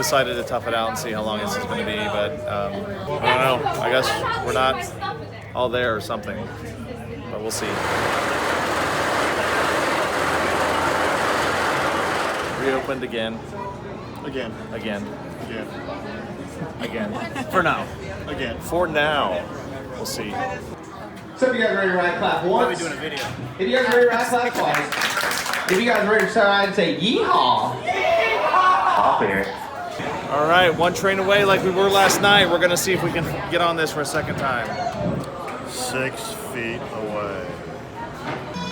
decided to tough it out and see how long this is going to be, but I don't know. I guess we're not all there or something, but we'll see. Reopened again. Again. For now. For now. We'll see. So if you guys ready to ride, clap once. We're doing a video. If you guys ready to ride, clap twice. If you guys ready to ride and say yeehaw. Hop here. All right, one train away like we were last night. We're gonna see if we can get on this for a second time. 6 feet away.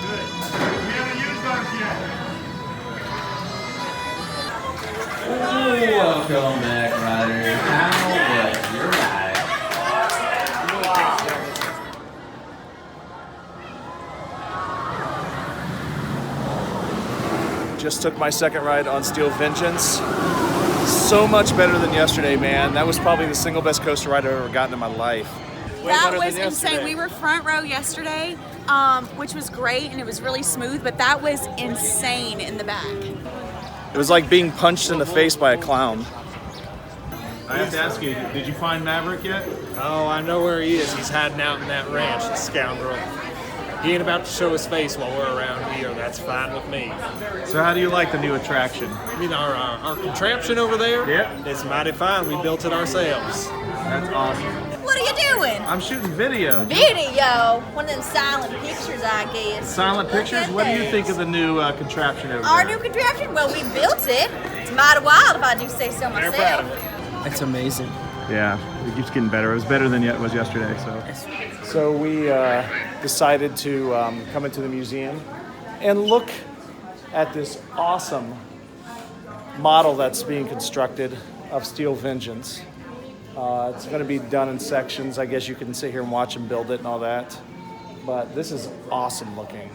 Good. We haven't used ours yet. Welcome back, riders. How was your ride? Just took my second ride on Steel Vengeance. So much better than yesterday, man. That was probably the single best coaster ride I've ever gotten in my life. That was insane. We were front row yesterday, which was great, and it was really smooth, but that was insane in the back. It was like being punched in the face by a clown. I have to ask you, did you find Maverick yet? Oh, I know where he is. He's hiding out in that ranch, the scoundrel. He ain't about to show his face while we're around here. That's fine with me. So how do you like the new attraction? I mean, our contraption over there? Yep. It's mighty fine. We built it ourselves. That's awesome. What are you doing? I'm shooting video. Video. One of them silent pictures, I guess. Silent pictures? What do you think of the new contraption over Our there? new contraption? Well, we built it. It's mighty wild, if I do say so They're proud of myself. it. It's amazing. Yeah, it keeps getting better. It was better than it was yesterday. So we decided to come into the museum and look at this awesome model that's being constructed of Steel Vengeance. It's going to be done in sections. I guess you can sit here and watch them build it and all that. But this is awesome looking.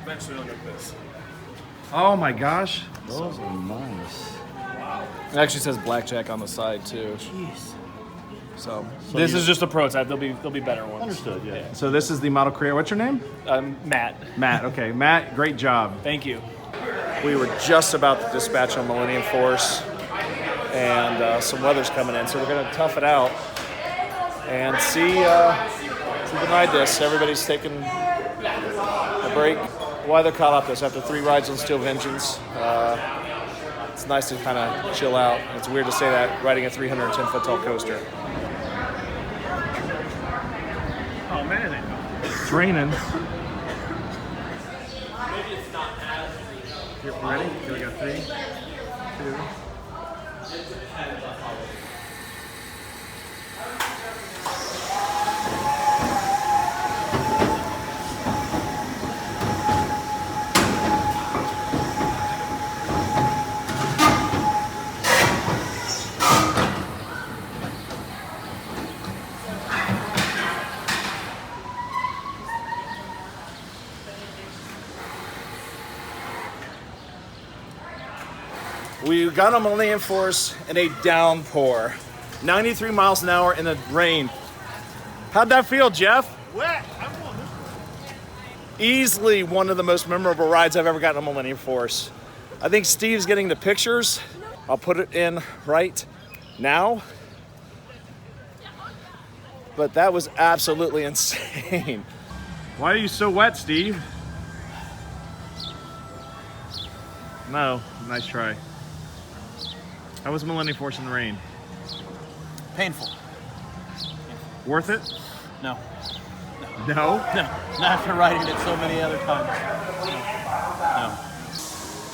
Eventually look at this. Oh my gosh. Those are nice. It actually says blackjack on the side too. Jeez. So This is just a prototype. There'll be better ones. Understood, yeah. So this is the model creator. What's your name? Matt. Matt. Okay, Matt. Great job. Thank you. We were just about to dispatch on Millennium Force, and some weather's coming in, so we're gonna tough it out and see if we can ride this. Everybody's taking a break. Why they're caught up this after 3 rides on Steel Vengeance. It's nice to kind of chill out. It's weird to say that riding a 310-foot tall coaster. Oh man. It's raining. You ready? We got 3, 2. We got on Millennium Force in a downpour. 93 miles an hour in the rain. How'd that feel, Jeff? Wet. I'm on this one. Easily one of the most memorable rides I've ever gotten on Millennium Force. I think Steve's getting the pictures. I'll put it in right now. But that was absolutely insane. Why are you so wet, Steve? No, nice try. How was Millennium Force in the rain? Painful. Worth it? No. No? No. Not after riding it so many other times. No.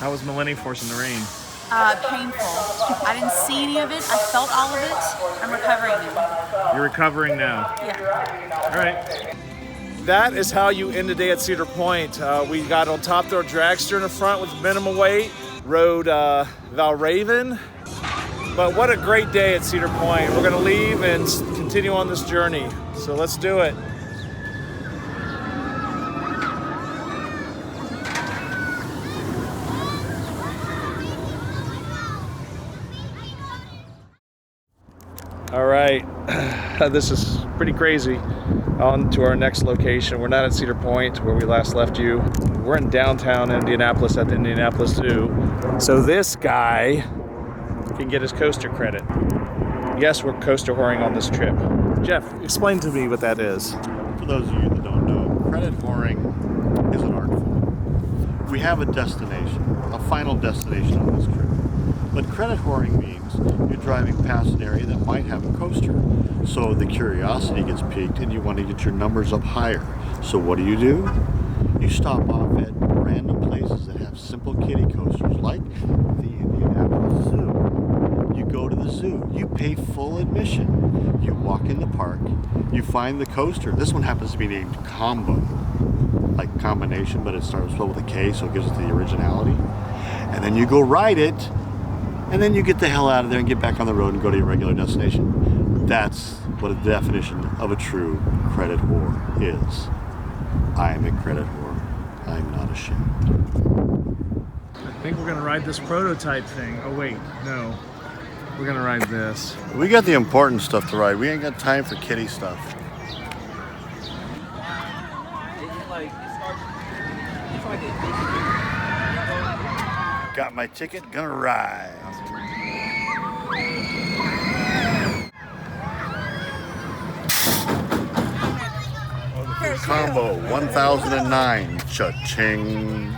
How was Millennium Force in the rain? Painful. I didn't see any of it. I felt all of it. I'm recovering now. You're recovering now. Yeah. All right. That is how you end the day at Cedar Point. We got on top throw dragster in the front with minimum weight, rode Valraven. But what a great day at Cedar Point. We're gonna leave and continue on this journey. So let's do it. All right, this is pretty crazy. on to our next location. We're not at Cedar Point where we last left you. We're in downtown Indianapolis at the Indianapolis Zoo. So this guy can get his coaster credit. Yes, we're coaster whoring on this trip. Jeff, explain to me what that is. For those of you that don't know, credit whoring is an art form. We have a destination, a final destination on this trip. But credit whoring means you're driving past an area that might have a coaster. So the curiosity gets piqued and you want to get your numbers up higher. So what do? You stop off at random places that have simple kiddie coasters like the Indianapolis Zoo. You go to the zoo, you pay full admission. You walk in the park, you find the coaster. This one happens to be named Combo, like combination, but it starts with a K, so it gives it the originality. And then you go ride it, and then you get the hell out of there and get back on the road and go to your regular destination. That's what a definition of a true credit whore is. I am a credit whore. I'm not ashamed. I think we're gonna ride this prototype thing. Oh wait, no. We're gonna ride this. We got the important stuff to ride. We ain't got time for kiddie stuff. Got my ticket, gonna ride. Combo 1009, cha-ching.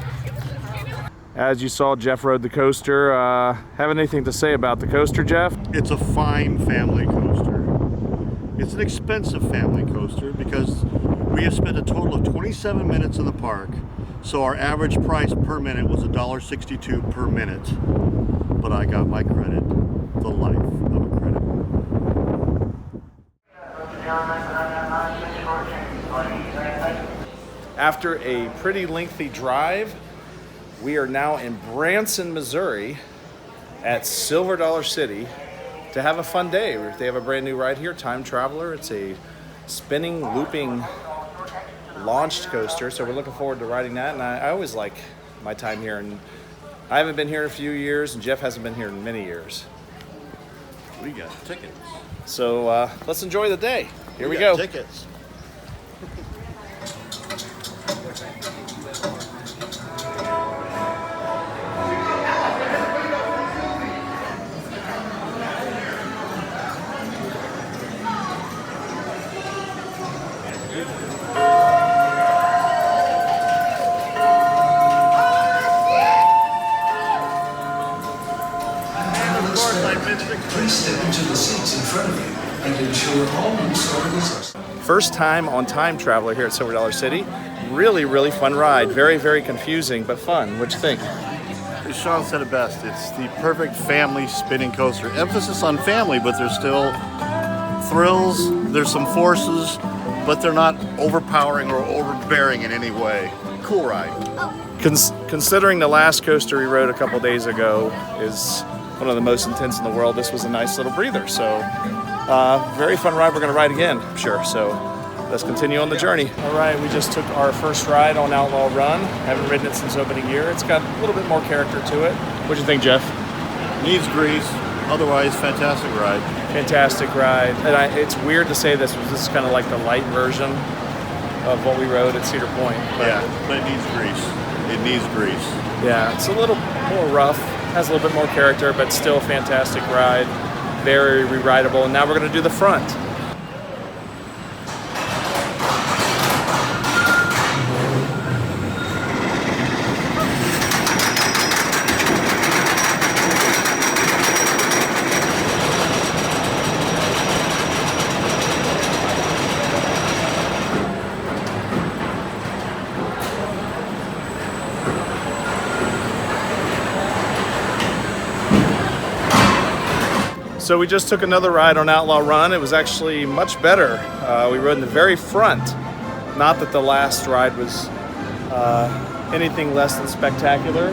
As you saw, Jeff rode the coaster. Have anything to say about the coaster, Jeff? It's a fine family coaster. It's an expensive family coaster because we have spent a total of 27 minutes in the park. So our average price per minute was $1.62 per minute. But I got my credit, the life of a credit. After a pretty lengthy drive, we are now in Branson, Missouri at Silver Dollar City to have a fun day. They have a brand new ride here, Time Traveler. It's a spinning, looping, launched coaster, so we're looking forward to riding that. And I always like my time here, and I haven't been here in a few years, and Jeff hasn't been here in many years. We got tickets. So let's enjoy the day. Here we go. Tickets. Please step into the seats in front of you and ensure all loose articles are... First time on Time Traveler here at Silver Dollar City. Really, really fun ride. Very, very confusing, but fun. What'd you think? As Sean said it best, it's the perfect family spinning coaster. Emphasis on family, but there's still thrills, there's some forces, but they're not overpowering or overbearing in any way. Cool ride. Considering the last coaster we rode a couple days ago is one of the most intense in the world, this was a nice little breather. So very fun ride. We're going to ride again, I'm sure. So let's continue on the journey. All right, we just took our first ride on Outlaw Run. Haven't ridden it since opening year. It's got a little bit more character to it. What'd you think, Jeff? Needs grease. Otherwise, fantastic ride. Fantastic ride. And it's weird to say this is kind of like the light version of what we rode at Cedar Point. But it needs grease. It needs grease. Yeah, it's a little more rough. Has a little bit more character, but still a fantastic ride. Very re-rideable. And now we're going to do the front. So we just took another ride on Outlaw Run. It was actually much better. We rode in the very front. Not that the last ride was anything less than spectacular,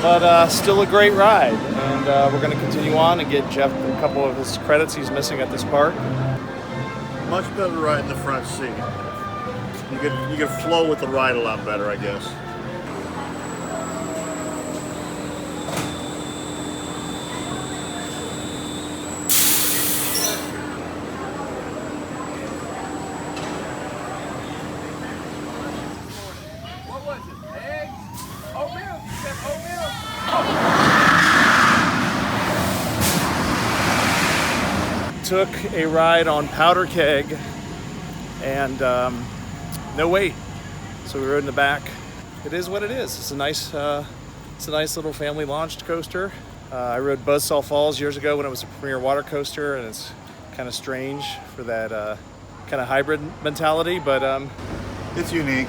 but still a great ride. And we're going to continue on and get Jeff a couple of his credits he's missing at this park. Much better ride in the front seat. You could flow with the ride a lot better, I guess. took a ride on Powder Keg and no wait. So we rode in the back. It is what it is. It's a nice little family launched coaster. I rode Buzzsaw Falls years ago when it was a premier water coaster, and it's kind of strange for that kind of hybrid mentality, but It's unique.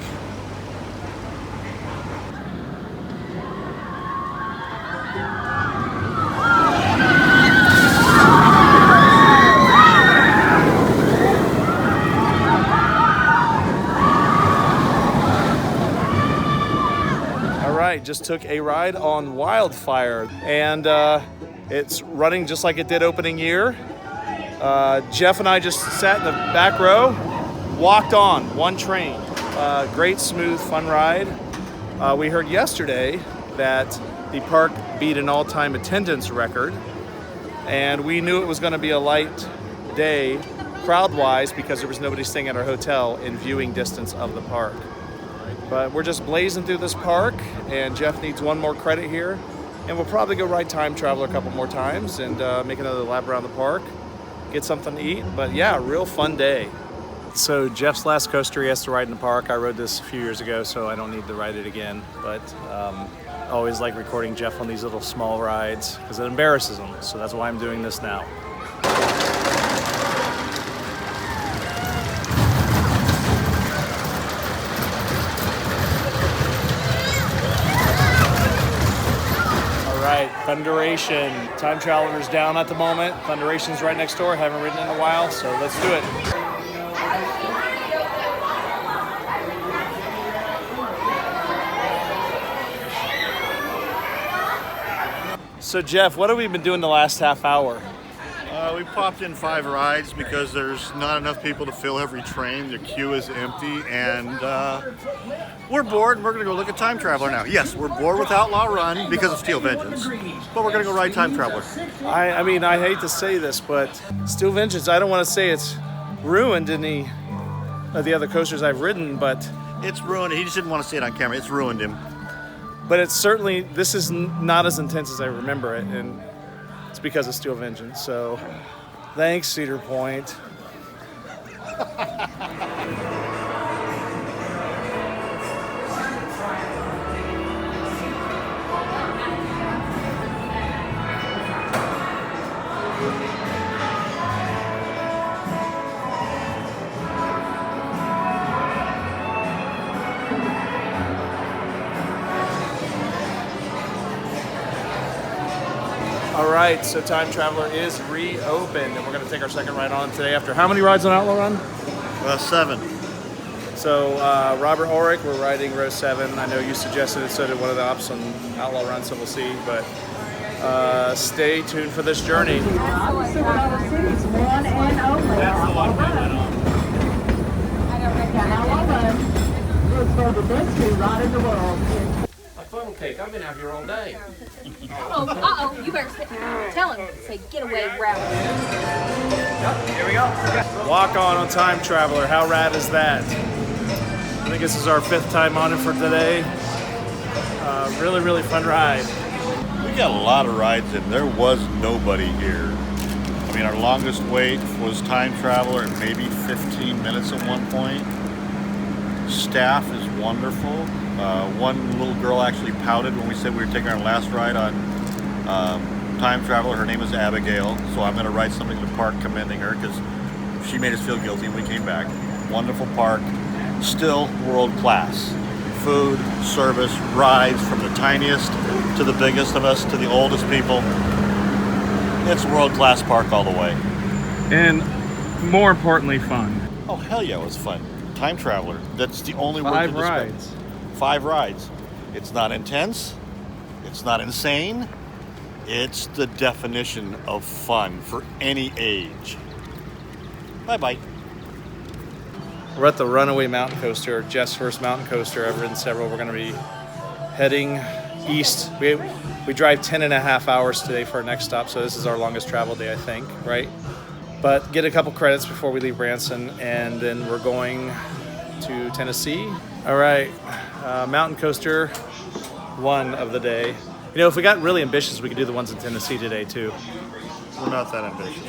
just took a ride on Wildfire, and it's running just like it did opening year. Jeff and I just sat in the back row, walked on one train. Great, smooth, fun ride. We heard yesterday that the park beat an all-time attendance record, and we knew it was going to be a light day crowd-wise because there was nobody staying at our hotel in viewing distance of the park. But we're just blazing through this park, and Jeff needs one more credit here, and we'll probably go ride Time Traveler a couple more times and make another lap around the park, get something to eat. But yeah, real fun day. So Jeff's last coaster he has to ride in the park. I rode this a few years ago, so I don't need to ride it again. But I always like recording Jeff on these little small rides because it embarrasses him. So that's why I'm doing this now. All right, Thunderation. Time Traveler's down at the moment. Thunderation's right next door. Haven't ridden in a while, so let's do it. So Jeff, what have we been doing the last half hour? We popped in 5 rides because there's not enough people to fill every train. The queue is empty, and we're bored, and we're going to go look at Time Traveler now. Yes, we're bored with Outlaw Run because of Steel Vengeance, but we're going to go ride Time Traveler. I mean, I hate to say this, but Steel Vengeance, I don't want to say it's ruined any of the other coasters I've ridden, but... It's ruined. He just didn't want to say it on camera. It's ruined him. But it's certainly, this is not as intense as I remember it, and it's because of Steel Vengeance. So, thanks, Cedar Point. All right, so Time Traveler is reopened, and we're going to take our second ride on today after how many rides on Outlaw Run? 7. So Robert Ulrich, we're riding row 7. I know you suggested it, so did one of the ops on Outlaw Run, so we'll see. But stay tuned for this journey. Funnel cake. I've been out here all day. Uh-oh, you better tell him. Say, get away, rabbit. Here we go. Walk on Time Traveler. How rad is that? I think this is our 5th time on it for today. Really, really fun ride. We got a lot of rides in. There was nobody here. I mean, our longest wait was Time Traveler at maybe 15 minutes at one point. Staff is wonderful. One little girl actually pouted when we said we were taking our last ride on Time Traveler. Her name is Abigail, so I'm going to write something to the park commending her because she made us feel guilty when we came back. Wonderful park, still world class. Food, service, rides from the tiniest to the biggest of us to the oldest people. It's a world class park all the way. And more importantly, fun. Oh, hell yeah, it was fun. Time Traveler, that's the only word to 5 describe. rides. 5 rides. It's not intense. It's not insane. It's the definition of fun for any age. Bye-bye. We're at the Runaway Mountain Coaster, Jeff's first mountain coaster. I've ridden several. We're going to be heading east. We drive 10.5 hours today for our next stop, so this is our longest travel day, I think, right? But get a couple credits before we leave Branson, and then we're going to Tennessee. All right, mountain coaster 1 of the day. You know, if we got really ambitious, we could do the ones in Tennessee today too. We're not that ambitious.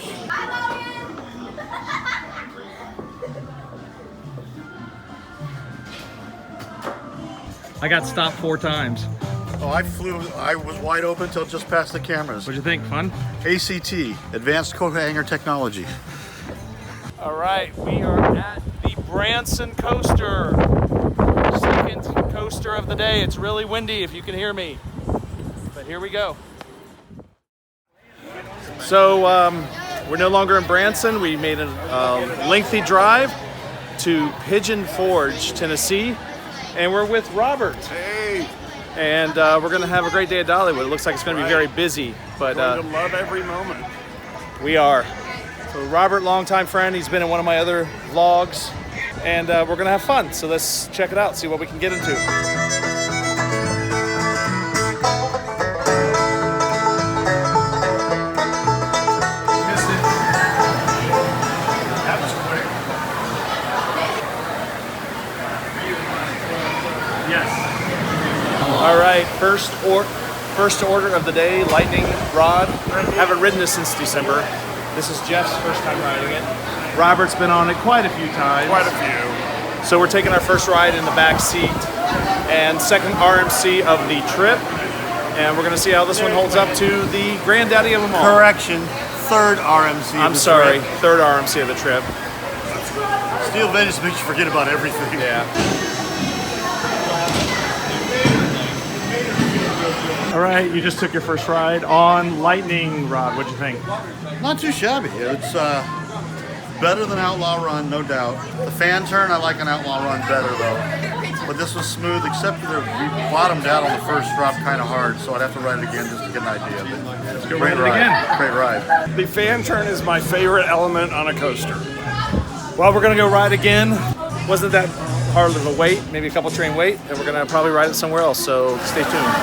I got stopped 4 times. Oh, I was wide open until just past the cameras. What'd you think? Fun? ACT, Advanced Coat Hanger Technology. All right, we are at the Branson Coaster. Second coaster of the day. It's really windy if you can hear me. But here we go. So we're no longer in Branson. We made a lengthy drive to Pigeon Forge, Tennessee. And we're with Robert. Hey! And we're gonna have a great day at Dollywood. It looks like it's gonna be very busy, but Going to love every moment. we are. So Robert, longtime friend, he's been in one of my other vlogs, and we're gonna have fun. So let's check it out, see what we can get into. All right, first order of the day, lightning rod. Haven't ridden this since December. This is Jeff's first time riding it. Robert's been on it quite a few times. Quite a few. So we're taking our first ride in the back seat and second RMC of the trip. And we're gonna see how this one holds up to the granddaddy of them all. Correction, third RMC. I'm sorry, third RMC of the trip. Steel Venice makes you forget about everything. Yeah. All right, you just took your first ride on lightning rod. What'd you think? Not too shabby. It's better than Outlaw Run, no doubt. The fan turn, I like an Outlaw Run better though. But this was smooth, except for we bottomed out on the first drop kind of hard, so I'd have to ride it again just to get an idea. But Let's go great ride it again. Great ride. The fan turn is my favorite element on a coaster. Well, we're gonna go ride again. Wasn't that hard of a wait, maybe a couple train wait, and we're gonna probably ride it somewhere else, so stay tuned.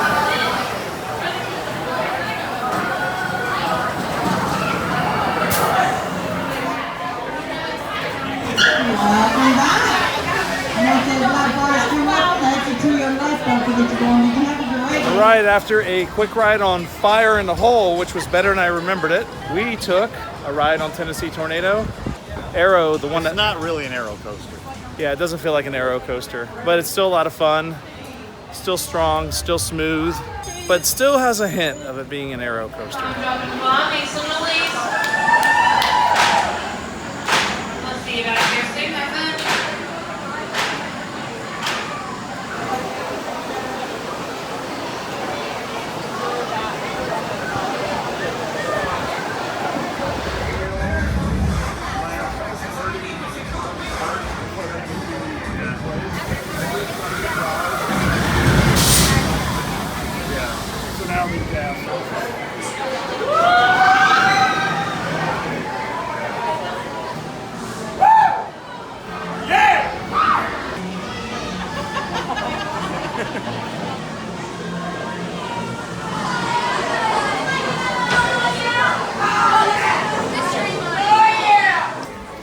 All right, after a quick ride on Fire in the Hole, which was better than I remembered it, we took a ride on Tennessee Tornado. Aero, the one It's that... not really an aero coaster. Yeah, it doesn't feel like an aero coaster, but it's still a lot of fun. Still strong, still smooth, but still has a hint of it being an aero coaster.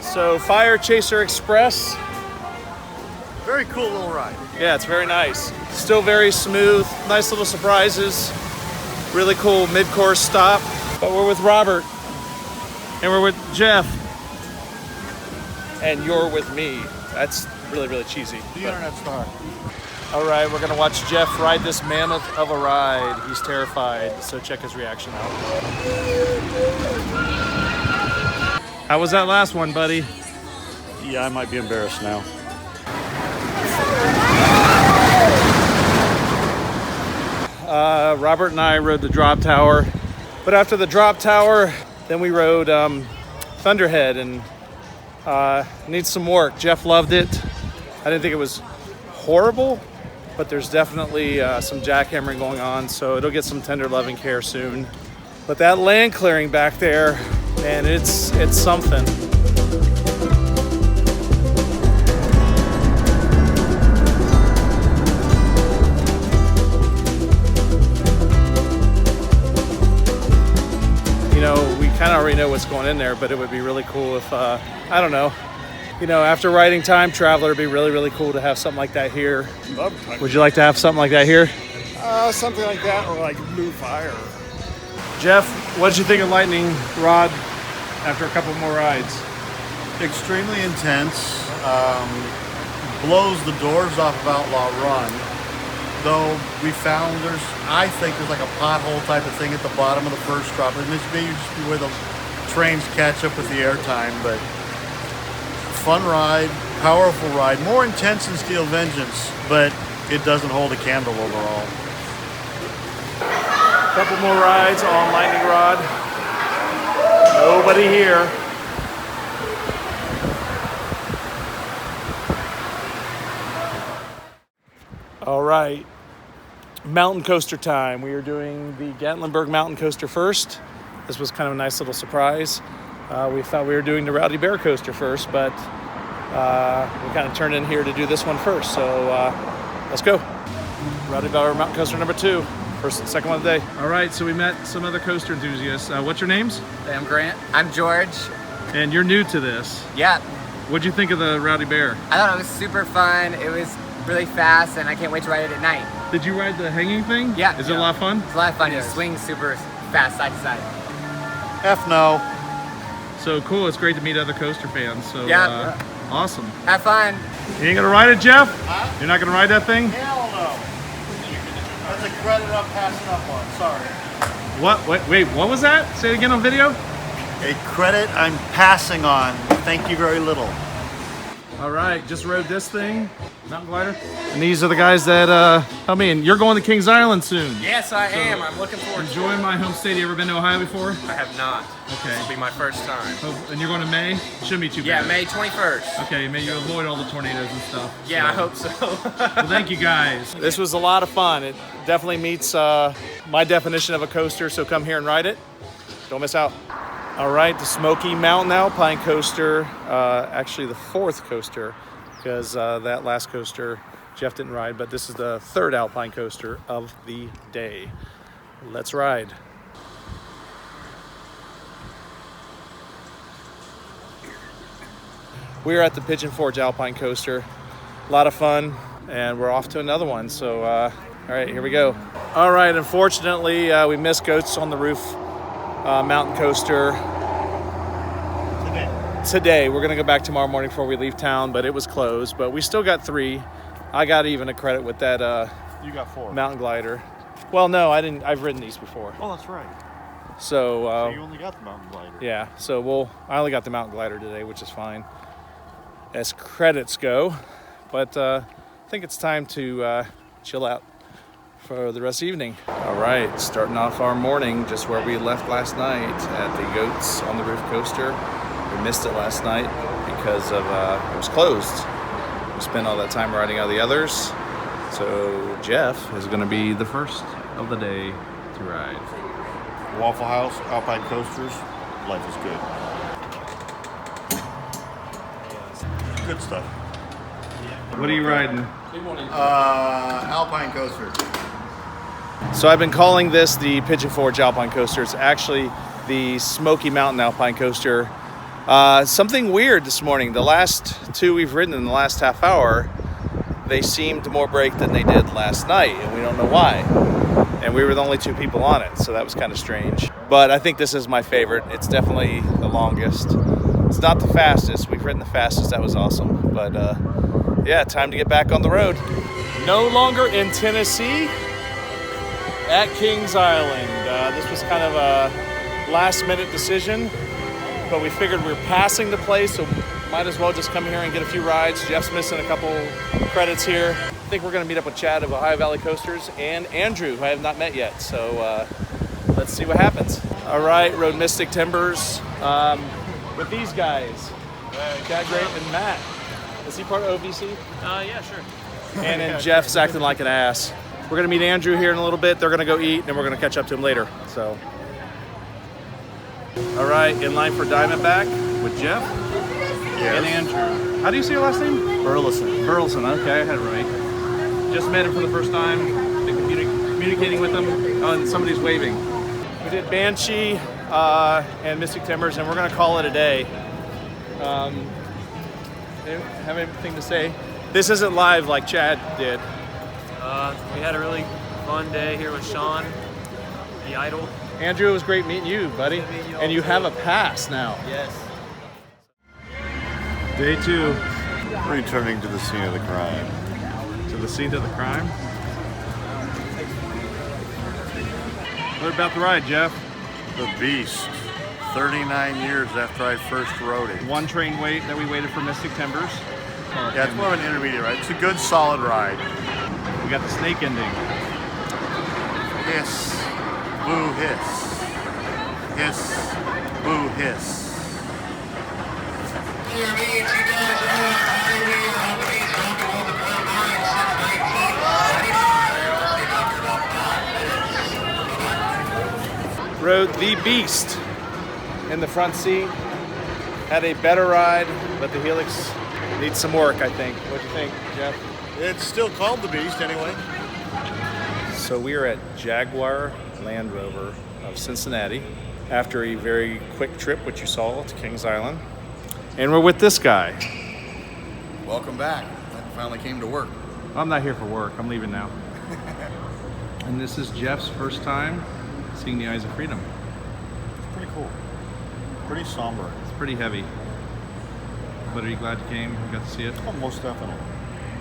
So Fire Chaser Express. Very cool little ride. Yeah, it's very nice. Still very smooth, nice little surprises. Really cool mid-course stop. But we're with Robert, and we're with Jeff, and you're with me. That's really, really cheesy. The internet star. All right, we're gonna watch Jeff ride this mammoth of a ride. He's terrified, so check his reaction out. How was that last one, buddy? Yeah, I might be embarrassed now. Robert and I rode the drop tower, but after the drop tower, then we rode Thunderhead, and needs some work. Jeff loved it. I didn't think it was horrible, but there's definitely some jackhammering going on, so it'll get some tender loving care soon. But that land clearing back there, man, it's something. You know, we kind of already know what's going in there, but it would be really cool if, I don't know, you know, after riding Time Traveler, it'd be really, really cool to have something like that here. Would you like to have something like that here? Something like that, or like Blue Fire. Jeff, what did you think of Lightning Rod after a couple more rides? Extremely intense. Blows the doors off of Outlaw Run. though we found I think there's like a pothole type of thing at the bottom of the first drop. And this may just be where the trains catch up with the airtime, but fun ride, powerful ride, more intense than Steel Vengeance, but it doesn't hold a candle overall. Couple more rides on Lightning Rod. Nobody here. All right, mountain coaster time. We are doing the Gatlinburg Mountain Coaster first. This was kind of a nice little surprise. We thought we were doing the Rowdy Bear Coaster first, but we kind of turned in here to do this one first. So let's go. Rowdy Bear Mountain Coaster number 2. First and second one of the day. All right, so we met some other coaster enthusiasts. What's your names? I'm Grant. I'm George. And you're new to this. Yeah. What'd you think of the Rowdy Bear? I thought it was super fun. It was really fast, and I can't wait to ride it at night. Did you ride the hanging thing? Yeah. Is it a lot of fun? It's a lot of fun. It swings super fast side to side. F no. So cool. It's great to meet other coaster fans. So awesome. Have fun. You ain't gonna ride it, Jeff? Huh? You're not gonna ride that thing? Hell no. That's a credit I'm passing up on. Sorry. What? Wait, what was that? Say it again on video? A credit I'm passing on. Thank you very little. All right, just rode this thing, mountain glider. And these are the guys that, I mean, you're going to Kings Island soon. Yes, I am. I'm looking forward to it. Enjoying my home state. You ever been to Ohio before? I have not. Okay. This will be my first time. Oh, and you're going to May? Shouldn't be too bad. Yeah, May 21st. Okay, may you avoid all the tornadoes and stuff. Yeah, I hope so. Well, thank you guys. This was a lot of fun. It definitely meets my definition of a coaster, so come here and ride it. Don't miss out. All right, the Smoky Mountain Alpine Coaster, actually the 4th coaster, because that last coaster Jeff didn't ride, but this is the 3rd Alpine coaster of the day. Let's ride. We're at the Pigeon Forge Alpine Coaster. A lot of fun, and we're off to another one. So, all right, here we go. All right, unfortunately, we missed Goats on the Roof Mountain Coaster today. We're gonna go back tomorrow morning before we leave town, but it was closed. But we still got 3. I got even a credit with that You got 4. mountain glider. Well, no, I didn't. I've ridden these before. Oh, that's right. So you only got the mountain glider. yeah. So I only got the mountain glider today, which is fine as credits go. But I think it's time to chill out for the rest of the evening. All right, starting off our morning just where we left last night at the Goats on the Roof Coaster. We missed it last night because of it was closed. We spent all that time riding all the others. So Jeff is going to be the first of the day to ride. Waffle House, Alpine Coasters, life is good. Good stuff. What are you riding? Alpine Coaster. So I've been calling this the Pigeon Forge Alpine Coaster. It's actually the Smoky Mountain Alpine Coaster. Something weird this morning. The last 2 we've ridden in the last half hour, they seemed more break than they did last night, and we don't know why. And we were the only 2 people on it, so that was kind of strange. But I think this is my favorite. It's definitely the longest. It's not the fastest. We've ridden the fastest. That was awesome. But yeah, time to get back on the road. No longer in Tennessee, at Kings Island. This was kind of a last-minute decision, but we figured we were passing the place, so might as well just come here and get a few rides. Jeff's missing a couple credits here. I think we're going to meet up with Chad of Ohio Valley Coasters and Andrew, who I have not met yet. So let's see what happens. All right, rode Mystic Timbers with these guys, Chad Great and Matt. Is he part of OVC? Yeah, sure. And then Jeff's acting like an ass. We're going to meet Andrew here in a little bit. They're going to go eat, and then we're going to catch up to him later. So, all right, in line for Diamondback with Jeff and Andrew. How do you say your last name? Burleson. Burleson. Okay, I had it right. Just met him for the first time. Been communicating with him. Oh, and somebody's waving. We did Banshee and Mystic Timbers, and we're going to call it a day. Have anything to say? This isn't live like Chad did. We had a really fun day here with Sean, the Idol. Andrew, it was great meeting you, buddy. And you have a pass now. Yes. Day 2. Returning to the scene of the crime. To the scene of the crime? What about the ride, Jeff? The Beast. 39 years after I first rode it. One train wait that we waited for Mystic Timbers. Yeah, it's more of an intermediate ride. It's a good, solid ride. We got the snake ending. Hiss, boo, hiss. Hiss, boo, hiss. Rode the Beast in the front seat. Had a better ride, but the Helix needs some work, I think. What do you think, Jeff? It's still called the Beast anyway. So we are at Jaguar Land Rover of Cincinnati after a very quick trip, which you saw, to Kings Island. And we're with this guy. Welcome back. I finally came to work. I'm not here for work. I'm leaving now. And this is Jeff's first time seeing the Eyes of Freedom. It's pretty cool. Pretty somber. It's pretty heavy. But are you glad you came? You got to see it? Oh, most definitely.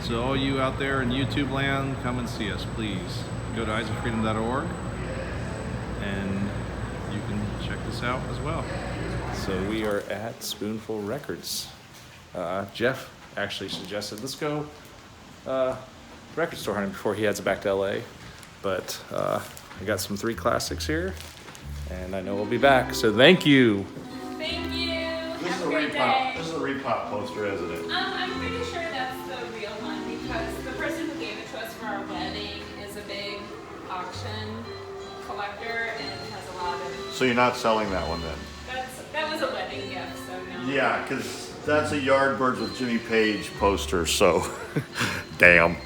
So all you out there in YouTube land, come and see us, please. Go to eyesoffreedom.org and you can check this out as well. So we are at Spoonful Records. Jeff actually suggested, let's go record store hunting before he heads back to LA. But I got some 3 classics here, and I know we'll be back. So thank you. Thank you. This Have is a a great repop. day. This is a repop poster, isn't it? I'm pretty sure that's the real one because the person who gave it to us for our wedding is a big auction collector and has a lot of. So you're not selling that one then? That was a wedding gift, so no. Yeah, because that's a Yardbirds with Jimmy Page poster, so damn.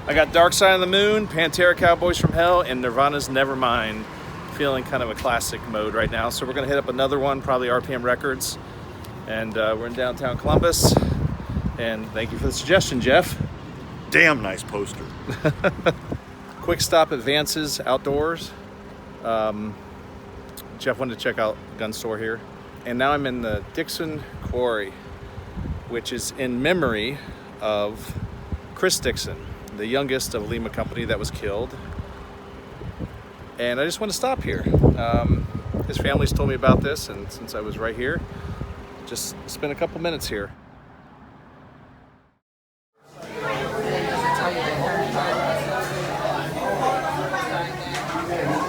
I got Dark Side of the Moon, Pantera Cowboys from Hell, and Nirvana's Nevermind. Feeling kind of a classic mode right now. So we're gonna hit up another one, probably RPM Records. And we're in downtown Columbus. And thank you for the suggestion, Jeff. Damn nice poster. Quick stop at Vance's Outdoors. Jeff wanted to check out the gun store here. And now I'm in the Dixon Quarry, which is in memory of Chris Dixon, the youngest of Lima Company that was killed. And I just want to stop here. His family's told me about this, and since I was right here, just spend a couple minutes here.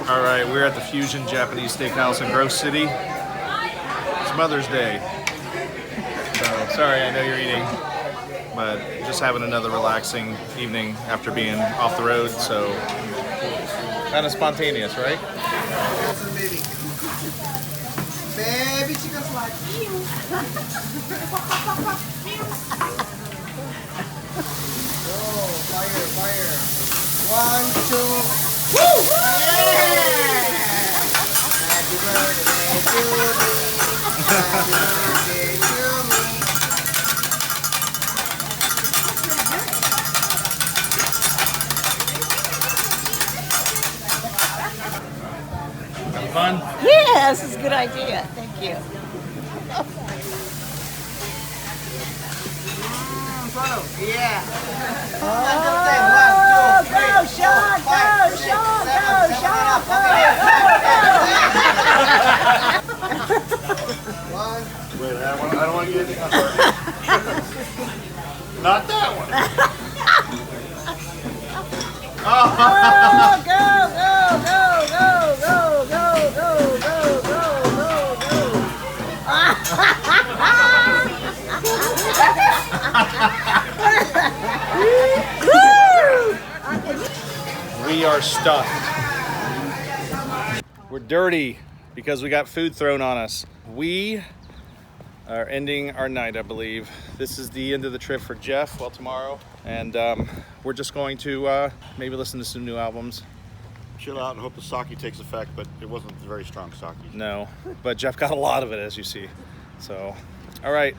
All right, we're at the Fusion Japanese Steakhouse in Grove City. It's Mother's Day. So, sorry, I know you're eating, but just having another relaxing evening after being off the road, so kind of spontaneous, right? Baby chicken's like oh, fire. 1, 2, woo! Yeah! Happy birthday to me. Happy birthday to me. Fun? Yeah, this is a good idea. Thank you. Yeah. Oh, go, Sean! Go, Sean! Go, Sean! Go! Wait, I don't want to get it. Not that one. Oh, go, go, go, go, go, go, go, go, go, go, go. We are stuffed. We're dirty because we got food thrown on us. We are ending our night, I believe. This is the end of the trip for Jeff, well, tomorrow. And we're just going to maybe listen to some new albums. Chill out and hope the sake takes effect, but it wasn't very strong sake. No, but Jeff got a lot of it, as you see. So, all right.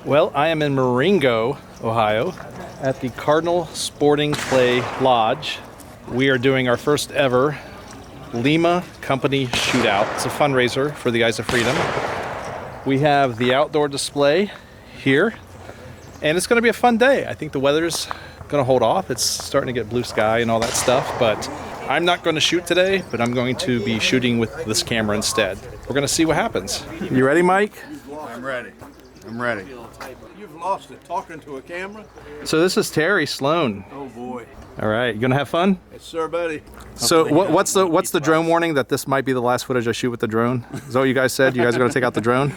Well, I am in Marengo, Ohio, at the Cardinal Sporting Clay Lodge. We are doing our first ever Lima Company shootout. It's a fundraiser for the Eyes of Freedom. We have the outdoor display here, and it's going to be a fun day. I think the weather's gonna hold off. It's starting to get blue sky and all that stuff, but I'm not going to shoot today, but I'm going to be shooting with this camera instead. We're gonna see what happens. You ready, Mike? I'm ready. I'm ready. You've lost it talking to a camera. So this is Terry Sloan. Oh boy. All right, you gonna have fun? Yes, sir, buddy. So what's the drone warning that this might be the last footage I shoot with the drone? Is that what you guys said? You guys are gonna take out the drone?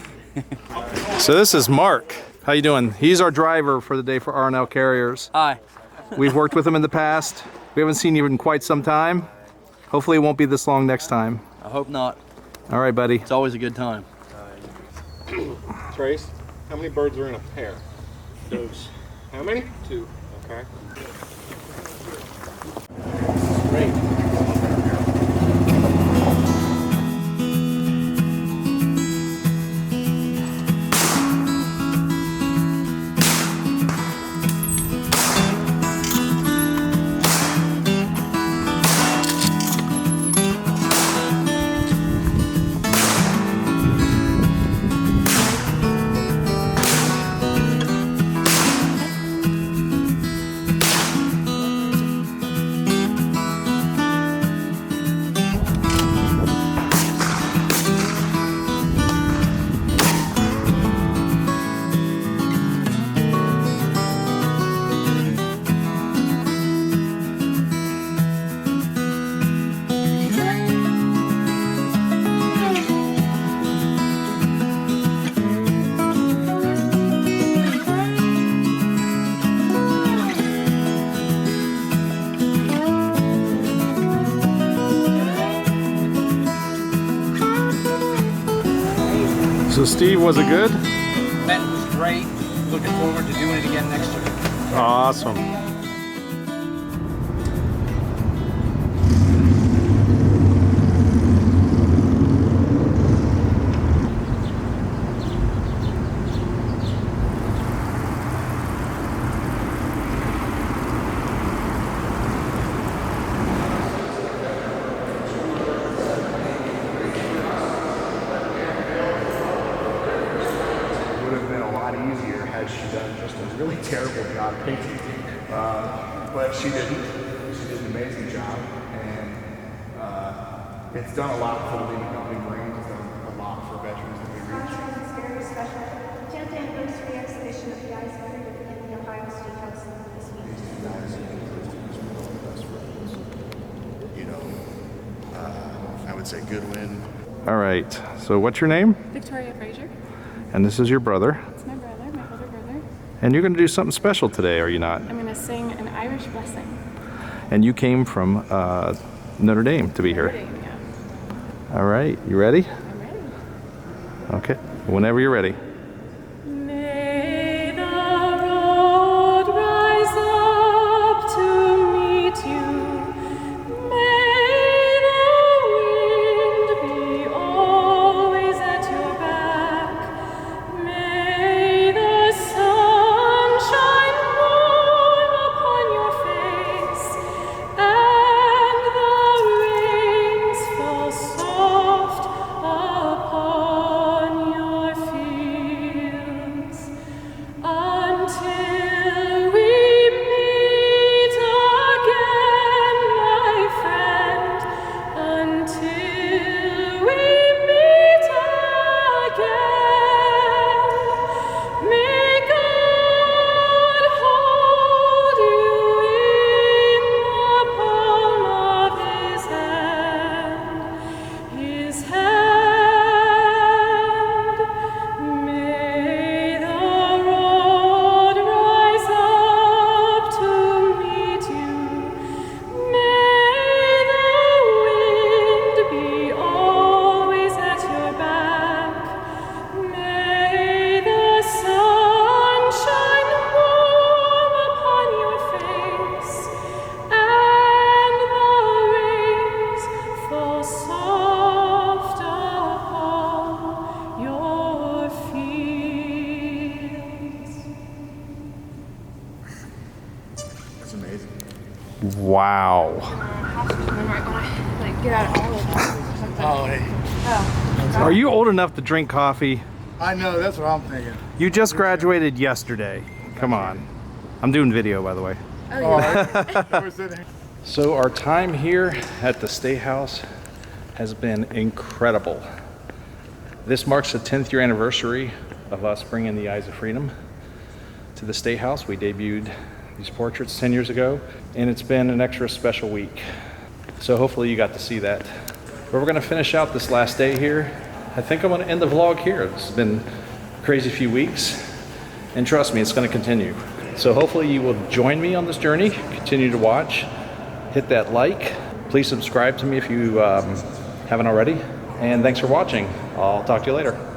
So this is Mark. How you doing? He's our driver for the day for R&L Carriers. Hi. We've worked with him in the past. We haven't seen you in quite some time. Hopefully it won't be this long next time. I hope not. All right, buddy. It's always a good time. Trace, how many birds are in a pair? Those. How many? 2. Okay. Great. So Steve, was it good? That was great. Looking forward to doing it again next year. Awesome. Really terrible job painting, but she didn't. She did an amazing job, and it's done a lot for the Lima Company brand. It's done a lot for veterans that we reach. It's very special. 10th anniversary exhibition of the ice cream in the Ohio State House this week. You know, I would say good win. All right, so what's your name? Victoria Frazier. And this is your brother. It's my brother, my older brother. And you're going to do something special today, are you not? I'm going to sing an Irish blessing. And you came from Notre Dame to be here. Notre Dame, yeah. All right, you ready? I'm ready. Okay, whenever you're ready. May the road rise up to meet you. May the wind be always at your back. May the sun shine warm upon your face, and the rains fall soft upon your fields, until we meet again, my friend, until we meet again. May God hold you in the palm of His hand, His hand. May the road rise up to meet you. May the wind be always at your back. May the sun shine warm upon your face, and the rains fall soft upon your fields. That's amazing. Wow. Like, get out of all of that or something. Oh, hey. Oh. Are you old enough to drink coffee? I know, that's what I'm thinking. You just graduated yesterday. Come on. I'm doing video, by the way. So our time here at the State House has been incredible. This marks the 10th year anniversary of us bringing the Eyes of Freedom to the State House. We debuted these portraits 10 years ago, and it's been an extra special week. So hopefully you got to see that. But we're gonna finish out this last day here. I think I'm gonna end the vlog here. It's been a crazy few weeks, and trust me, it's gonna continue. So hopefully you will join me on this journey, continue to watch, hit that like. Please subscribe to me if you haven't already. And thanks for watching. I'll talk to you later.